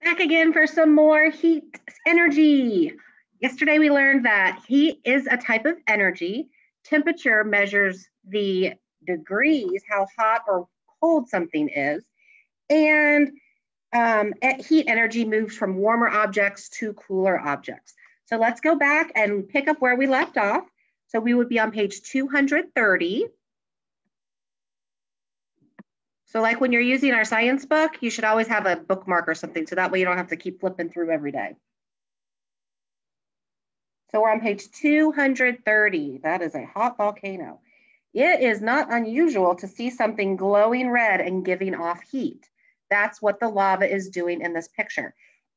Back again for some more heat energy. Yesterday we learned that heat is a type of energy. Temperature measures the degrees, how hot or cold something is. And heat energy moves from warmer objects to cooler objects. So let's go back and pick up where we left off. So we would be on page 230. So like when you're using our science book, you should always have a bookmark or something, so that way you don't have to keep flipping through every day. So we're on page 230. That is a hot volcano. It is not unusual to see something glowing red and giving off heat. That's what the lava is doing in this picture.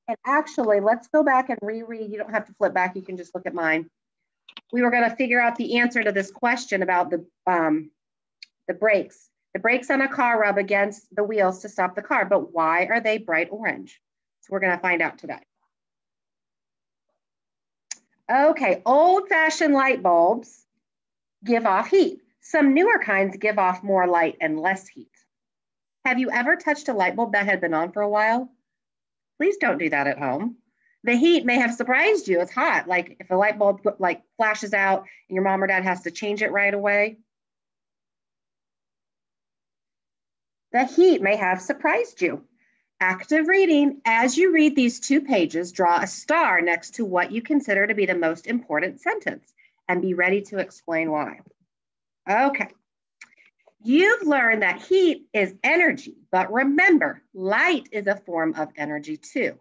And actually, let's go back and reread. You don't have to flip back. You can just look at mine. We were going to figure out the answer to this question about the brakes. The brakes on a car rub against the wheels to stop the car, but why are they bright orange? So we're going to find out today. Okay, old-fashioned light bulbs give off heat. Some newer kinds give off more light and less heat. Have you ever touched a light bulb that had been on for a while? Please don't do that at home. The heat may have surprised you. It's hot. Like if a light bulb flashes out and your mom or dad has to change it right away. The heat may have surprised you. Active reading. As you read these 2 pages, draw a star next to what you consider to be the most important sentence and be ready to explain why. Okay. You've learned that heat is energy, but remember, light is a form of energy too.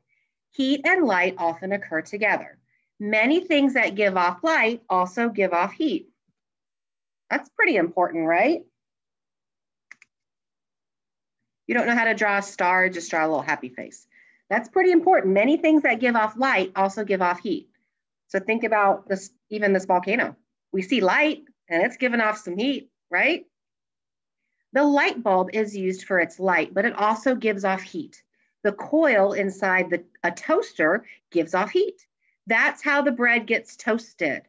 Heat and light often occur together. Many things that give off light also give off heat. That's pretty important, right? You don't know how to draw a star, just draw a little happy face. That's pretty important. Many things that give off light also give off heat. So think about this, even this volcano. We see light and it's giving off some heat, right? The light bulb is used for its light, but it also gives off heat. The coil inside a toaster gives off heat. That's how the bread gets toasted.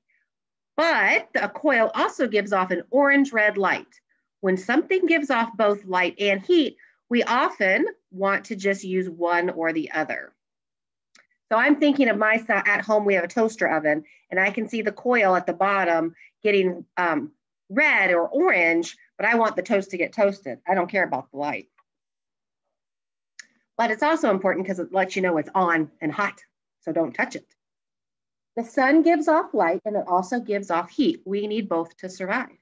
But a coil also gives off an orange-red light. When something gives off both light and heat, we often want to just use one or the other. So I'm thinking of myself at home, we have a toaster oven, and I can see the coil at the bottom getting red or orange, but I want the toast to get toasted. I don't care about the light. But it's also important because it lets you know it's on and hot, so don't touch it. The sun gives off light and it also gives off heat. We need both to survive.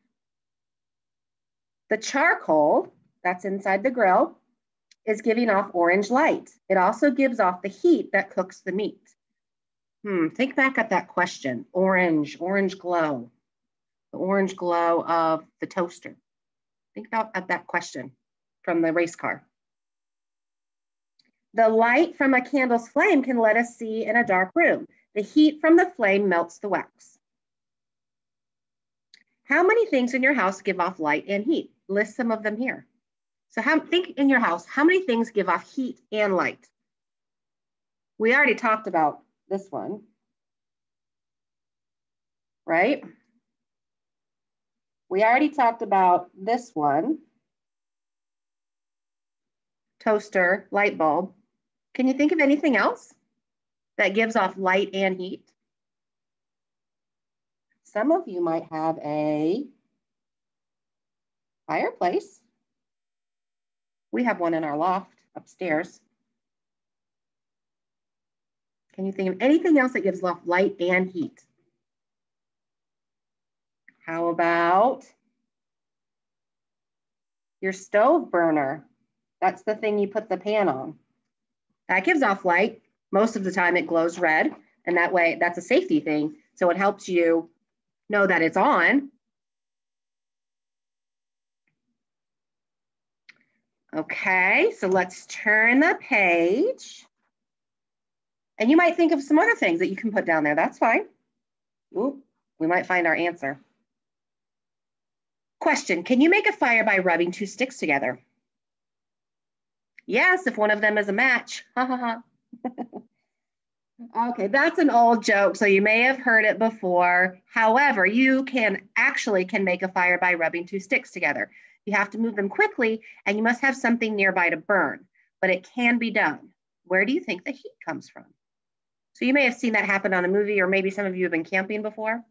The charcoal that's inside the grill is giving off orange light. It also gives off the heat that cooks the meat. Think back at that question, orange glow, the orange glow of the toaster. Think about at that question from the race car. The light from a candle's flame can let us see in a dark room. The heat from the flame melts the wax. How many things in your house give off light and heat? List some of them here. So think in your house, how many things give off heat and light? We already talked about this one, right? We already talked about this one, toaster, light bulb. Can you think of anything else that gives off light and heat? Some of you might have a fireplace. We have one in our loft upstairs. Can you think of anything else that gives off light and heat? How about your stove burner? That's the thing you put the pan on. That gives off light. Most of the time it glows red, and that way that's a safety thing. So it helps you know that it's on. Okay, so let's turn the page. And you might think of some other things that you can put down there. That's fine. Ooh, we might find our answer. Question, can you make a fire by rubbing 2 sticks together? Yes, if one of them is a match. Ha ha ha. Okay, that's an old joke, so you may have heard it before. However, you can make a fire by rubbing 2 sticks together. You have to move them quickly, and you must have something nearby to burn, but it can be done. Where do you think the heat comes from? So you may have seen that happen on a movie, or maybe some of you have been camping before.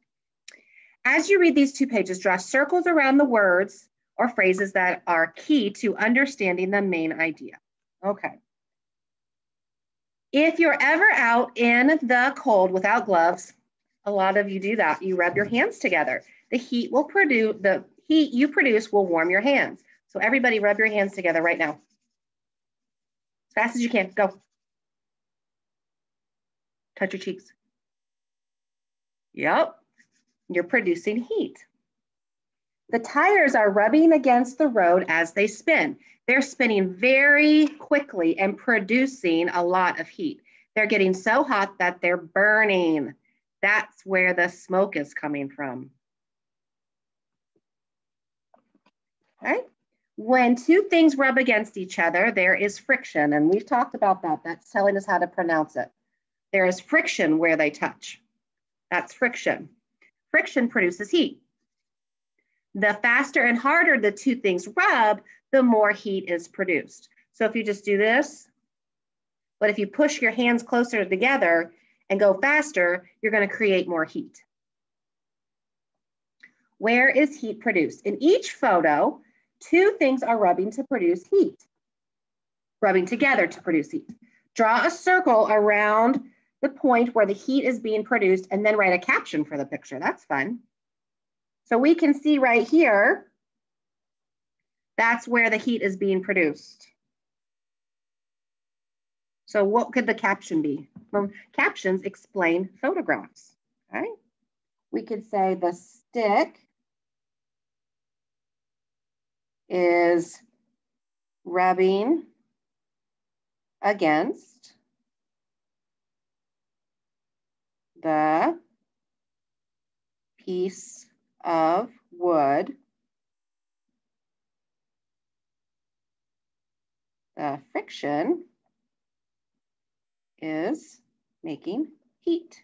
As you read these 2 pages, draw circles around the words or phrases that are key to understanding the main idea. Okay. If you're ever out in the cold without gloves, a lot of you do that. You rub your hands together. The heat you produce will warm your hands. So everybody rub your hands together right now. As fast as you can, go. Touch your cheeks. Yep, you're producing heat. The tires are rubbing against the road as they spin. They're spinning very quickly and producing a lot of heat. They're getting so hot that they're burning. That's where the smoke is coming from. Okay. When 2 things rub against each other, there is friction, and we've talked about that. That's telling us how to pronounce it. There is friction where they touch. That's friction. Friction produces heat. The faster and harder the 2 things rub, the more heat is produced. So if you just do this, but if you push your hands closer together and go faster, you're going to create more heat. Where is heat produced? In each photo, 2 things are rubbing to produce heat. Rubbing together to produce heat. Draw a circle around the point where the heat is being produced and then write a caption for the picture. That's fun. So we can see right here, that's where the heat is being produced. So what could the caption be? Well, captions explain photographs, okay? We could say the stick is rubbing against the piece of wood. The friction is making heat.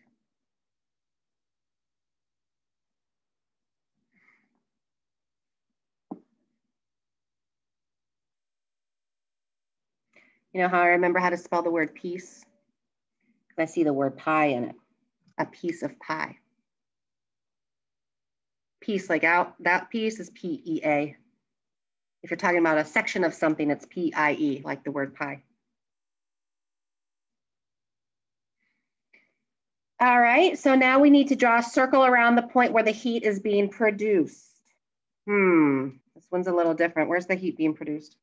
You know how I remember how to spell the word piece? I see the word pie in it. A piece of pie. Piece, like out, that piece is P-E-A. If you're talking about a section of something, it's P-I-E, like the word pie. All right, so now we need to draw a circle around the point where the heat is being produced. This one's a little different. Where's the heat being produced?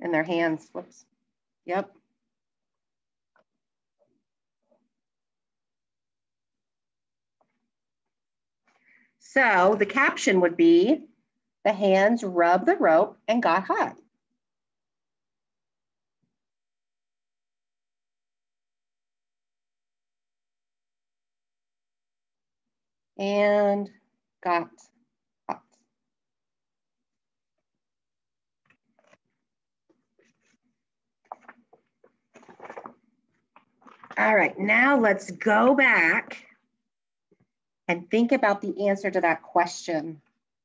In their hands, whoops. Yep. So the caption would be, the hands rubbed the rope and got hot. And got hot. All right, now let's go back and think about the answer to that question.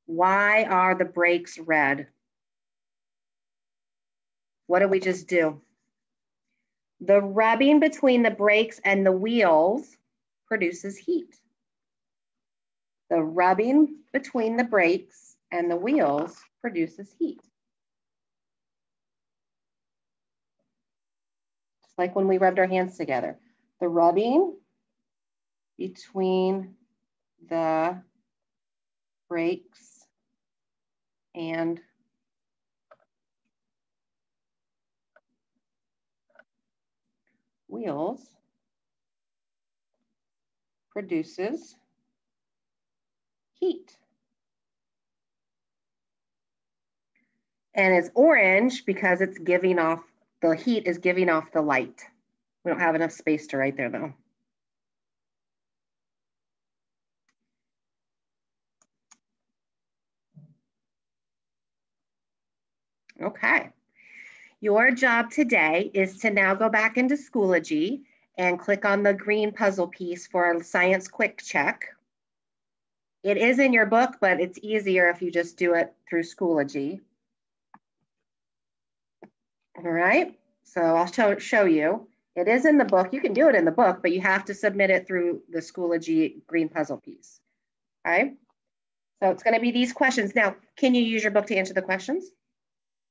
Why are the brakes red? What did we just do? The rubbing between the brakes and the wheels produces heat. The rubbing between the brakes and the wheels produces heat. Just like when we rubbed our hands together. The rubbing between the brakes and wheels produces heat. And it's orange because it's giving off, the heat is giving off the light. We don't have enough space to write there though. Okay. Your job today is to now go back into Schoology and click on the green puzzle piece for a science quick check. It is in your book, but it's easier if you just do it through Schoology. All right, so I'll show you. It is in the book. You can do it in the book, but you have to submit it through the Schoology Green Puzzle piece. All right, so it's going to be these questions. Now, can you use your book to answer the questions?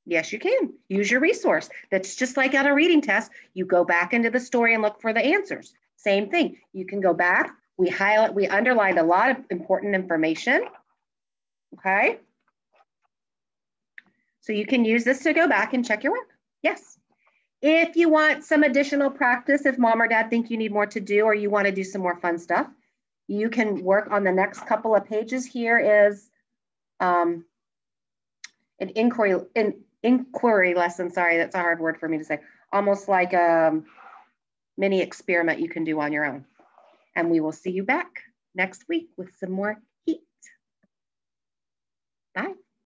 Yes, you can. Use your resource. That's just like on a reading test. You go back into the story and look for the answers. Same thing. You can go back. We underlined a lot of important information. Okay. So you can use this to go back and check your work. Yes. If you want some additional practice, if mom or dad think you need more to do, or you want to do some more fun stuff, you can work on the next couple of pages. Here is an inquiry lesson. Sorry, that's a hard word for me to say. Almost like a mini experiment you can do on your own. And we will see you back next week with some more